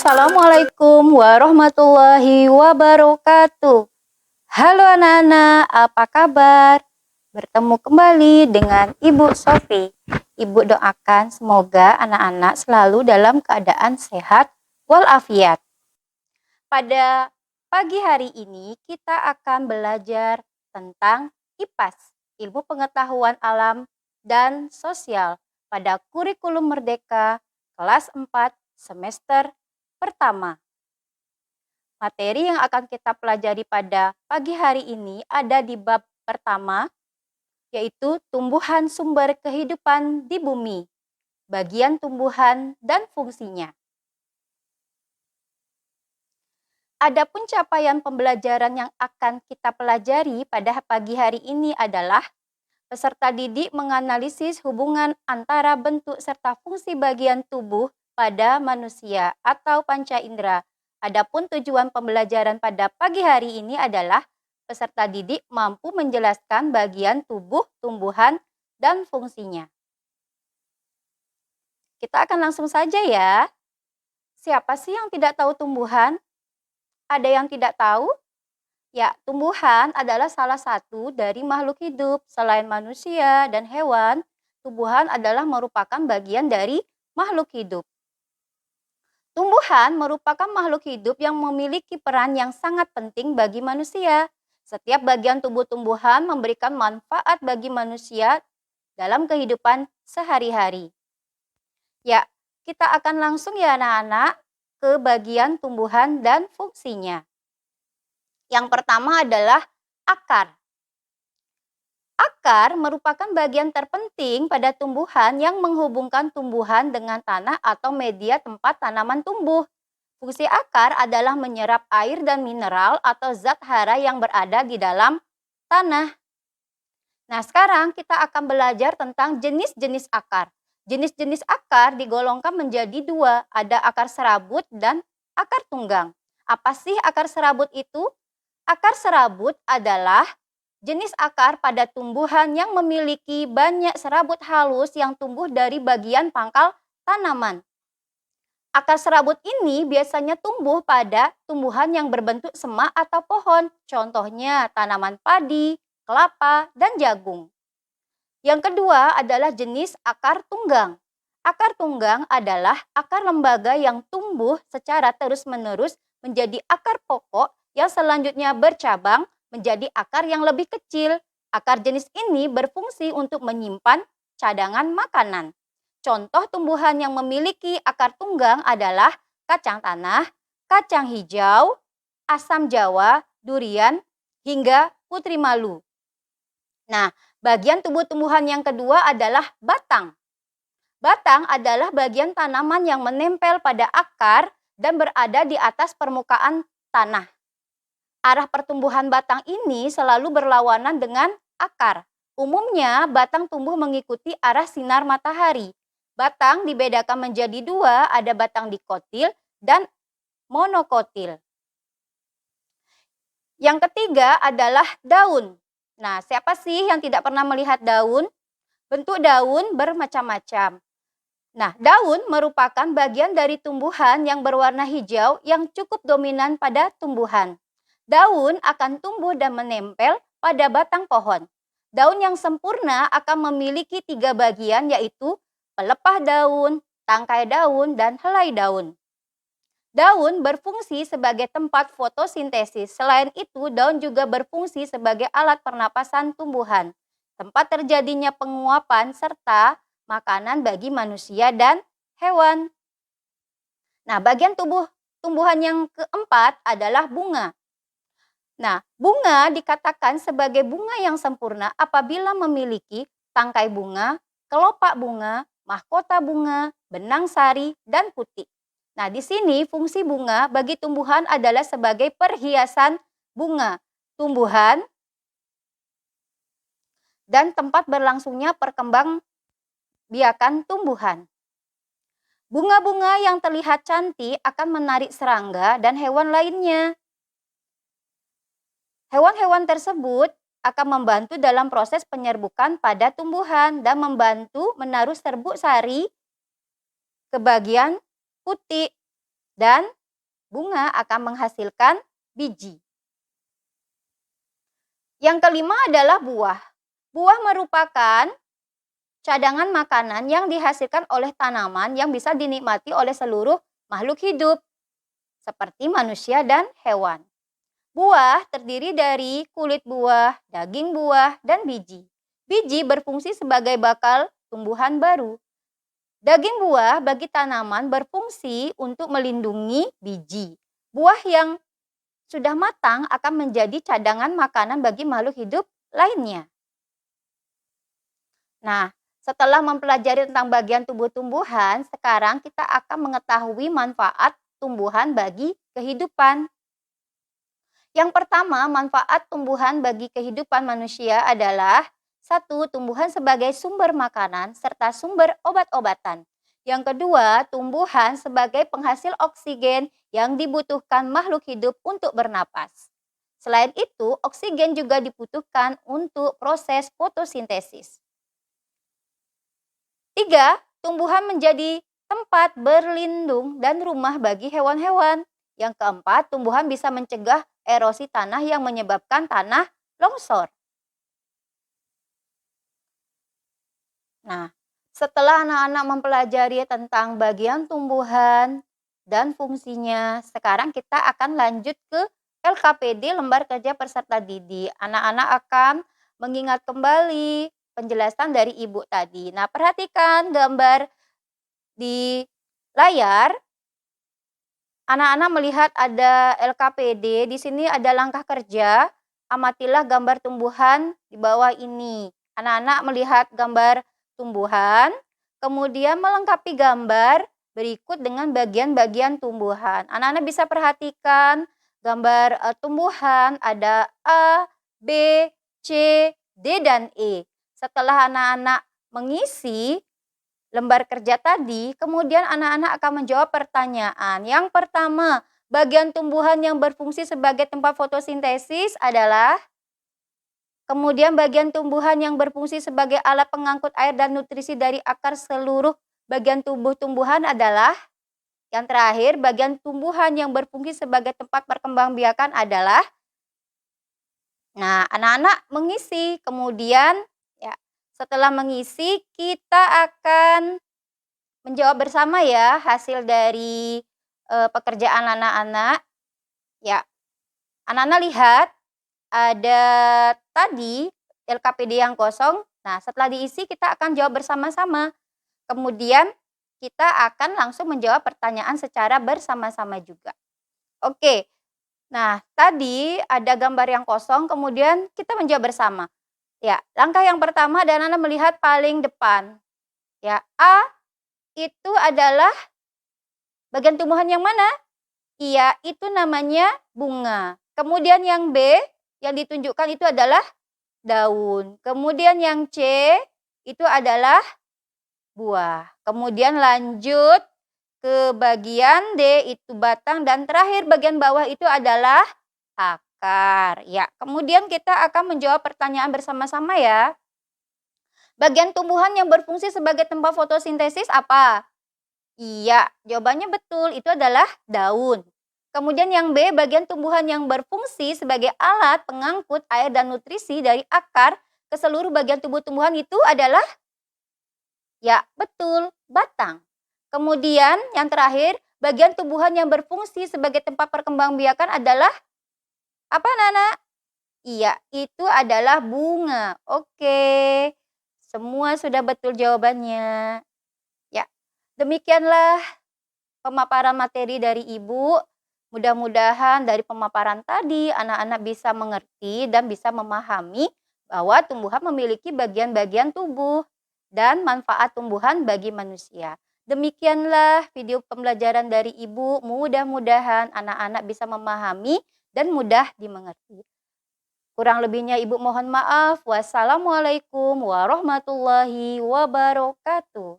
Assalamualaikum warahmatullahi wabarakatuh. Halo anak-anak, apa kabar? Bertemu kembali dengan Ibu Sofi. Ibu doakan semoga anak-anak selalu dalam keadaan sehat walafiat. Pada pagi hari ini kita akan belajar tentang IPAS, Ilmu Pengetahuan Alam dan Sosial, pada kurikulum Merdeka kelas 4 semester pertama. Materi yang akan kita pelajari pada pagi hari ini ada di bab pertama, yaitu tumbuhan sumber kehidupan di bumi, bagian tumbuhan dan fungsinya. Adapun capaian pembelajaran yang akan kita pelajari pada pagi hari ini adalah peserta didik menganalisis hubungan antara bentuk serta fungsi bagian tubuh pada manusia atau panca indera. Adapun tujuan pembelajaran pada pagi hari ini adalah peserta didik mampu menjelaskan bagian tubuh, tumbuhan, dan fungsinya. Kita akan langsung saja ya. Siapa sih yang tidak tahu tumbuhan? Ada yang tidak tahu? Ya, tumbuhan adalah salah satu dari makhluk hidup. Selain manusia dan hewan, tumbuhan adalah merupakan bagian dari makhluk hidup. Tumbuhan merupakan makhluk hidup yang memiliki peran yang sangat penting bagi manusia. Setiap bagian tubuh tumbuhan memberikan manfaat bagi manusia dalam kehidupan sehari-hari. Ya, kita akan langsung ya anak-anak ke bagian tumbuhan dan fungsinya. Yang pertama adalah akar. Akar merupakan bagian terpenting pada tumbuhan yang menghubungkan tumbuhan dengan tanah atau media tempat tanaman tumbuh. Fungsi akar adalah menyerap air dan mineral atau zat hara yang berada di dalam tanah. Nah, sekarang kita akan belajar tentang jenis-jenis akar. Jenis-jenis akar digolongkan menjadi dua, ada akar serabut dan akar tunggang. Apa sih akar serabut itu? Akar serabut adalah jenis akar pada tumbuhan yang memiliki banyak serabut halus yang tumbuh dari bagian pangkal tanaman. Akar serabut ini biasanya tumbuh pada tumbuhan yang berbentuk semak atau pohon, contohnya tanaman padi, kelapa, dan jagung. Yang kedua adalah jenis akar tunggang. Akar tunggang adalah akar lembaga yang tumbuh secara terus-menerus menjadi akar pokok yang selanjutnya bercabang menjadi akar yang lebih kecil. Akar jenis ini berfungsi untuk menyimpan cadangan makanan. Contoh tumbuhan yang memiliki akar tunggang adalah kacang tanah, kacang hijau, asam jawa, durian, hingga putri malu. Nah, bagian tubuh tumbuhan yang kedua adalah batang. Batang adalah bagian tanaman yang menempel pada akar dan berada di atas permukaan tanah. Arah pertumbuhan batang ini selalu berlawanan dengan akar. Umumnya, batang tumbuh mengikuti arah sinar matahari. Batang dibedakan menjadi dua, ada batang dikotil dan monokotil. Yang ketiga adalah daun. Nah, siapa sih yang tidak pernah melihat daun? Bentuk daun bermacam-macam. Nah, daun merupakan bagian dari tumbuhan yang berwarna hijau yang cukup dominan pada tumbuhan. Daun akan tumbuh dan menempel pada batang pohon. Daun yang sempurna akan memiliki 3 bagian, yaitu pelepah daun, tangkai daun, dan helai daun. Daun berfungsi sebagai tempat fotosintesis. Selain itu, daun juga berfungsi sebagai alat pernapasan tumbuhan, tempat terjadinya penguapan serta makanan bagi manusia dan hewan. Nah, bagian tumbuhan yang keempat adalah bunga. Nah, bunga dikatakan sebagai bunga yang sempurna apabila memiliki tangkai bunga, kelopak bunga, mahkota bunga, benang sari, dan putik. Nah, di sini fungsi bunga bagi tumbuhan adalah sebagai perhiasan bunga, tumbuhan, dan tempat berlangsungnya perkembangbiakan tumbuhan. Bunga-bunga yang terlihat cantik akan menarik serangga dan hewan lainnya. Hewan-hewan tersebut akan membantu dalam proses penyerbukan pada tumbuhan dan membantu menaruh serbuk sari ke bagian putik. dan bunga akan menghasilkan biji. Yang kelima adalah buah. Buah merupakan cadangan makanan yang dihasilkan oleh tanaman yang bisa dinikmati oleh seluruh makhluk hidup, seperti manusia dan hewan. Buah terdiri dari kulit buah, daging buah, dan biji. Biji berfungsi sebagai bakal tumbuhan baru. Daging buah bagi tanaman berfungsi untuk melindungi biji. Buah yang sudah matang akan menjadi cadangan makanan bagi makhluk hidup lainnya. Nah, setelah mempelajari tentang bagian tubuh tumbuhan, sekarang kita akan mengetahui manfaat tumbuhan bagi kehidupan. Yang pertama, manfaat tumbuhan bagi kehidupan manusia adalah: 1. Tumbuhan sebagai sumber makanan serta sumber obat-obatan. Yang kedua, tumbuhan sebagai penghasil oksigen yang dibutuhkan makhluk hidup untuk bernapas. Selain itu, oksigen juga dibutuhkan untuk proses fotosintesis. 3. Tumbuhan menjadi tempat berlindung dan rumah bagi hewan-hewan. Yang keempat, tumbuhan bisa mencegah erosi tanah yang menyebabkan tanah longsor. Nah, setelah anak-anak mempelajari tentang bagian tumbuhan dan fungsinya, sekarang kita akan lanjut ke LKPD, lembar kerja peserta didik. Anak-anak akan mengingat kembali penjelasan dari ibu tadi. Nah, perhatikan gambar di layar. Anak-anak melihat ada LKPD, di sini ada langkah kerja. Amatilah gambar tumbuhan di bawah ini. Anak-anak melihat gambar tumbuhan, kemudian melengkapi gambar berikut dengan bagian-bagian tumbuhan. Anak-anak bisa perhatikan gambar tumbuhan ada A, B, C, D, dan E. Setelah anak-anak mengisi lembar kerja tadi, kemudian anak-anak akan menjawab pertanyaan. Yang pertama, bagian tumbuhan yang berfungsi sebagai tempat fotosintesis adalah, kemudian bagian tumbuhan yang berfungsi sebagai alat pengangkut air dan nutrisi dari akar seluruh bagian tubuh tumbuhan adalah, yang terakhir, bagian tumbuhan yang berfungsi sebagai tempat perkembangbiakan adalah. Nah, anak-anak mengisi, kemudian ya, setelah mengisi kita akan menjawab bersama ya hasil dari pekerjaan anak-anak. Ya, anak-anak lihat ada tadi LKPD yang kosong. Nah, setelah diisi kita akan jawab bersama-sama. Kemudian kita akan langsung menjawab pertanyaan secara bersama-sama juga. Oke. Nah, tadi ada gambar yang kosong, kemudian kita menjawab bersama. Ya, langkah yang pertama dan anak melihat paling depan. Ya, A itu adalah bagian tumbuhan yang mana? Iya, itu namanya bunga. Kemudian yang B yang ditunjukkan itu adalah daun. Kemudian yang C itu adalah buah. Kemudian lanjut ke bagian D itu batang dan terakhir bagian bawah itu adalah akar. Ya, kemudian kita akan menjawab pertanyaan bersama-sama ya. Bagian tumbuhan yang berfungsi sebagai tempat fotosintesis apa? Iya, jawabannya betul, itu adalah daun. Kemudian yang B, bagian tumbuhan yang berfungsi sebagai alat pengangkut air dan nutrisi dari akar ke seluruh bagian tubuh tumbuhan itu adalah, ya betul, batang. Kemudian yang terakhir, bagian tumbuhan yang berfungsi sebagai tempat perkembangbiakan adalah apa, Nana? Iya, itu adalah bunga. Oke, semua sudah betul jawabannya. Ya, demikianlah pemaparan materi dari Ibu. Mudah-mudahan dari pemaparan tadi anak-anak bisa mengerti dan bisa memahami bahwa tumbuhan memiliki bagian-bagian tubuh dan manfaat tumbuhan bagi manusia. Demikianlah video pembelajaran dari Ibu. Mudah-mudahan anak-anak bisa memahami dan mudah dimengerti. Kurang lebihnya Ibu mohon maaf. Wassalamualaikum warahmatullahi wabarakatuh.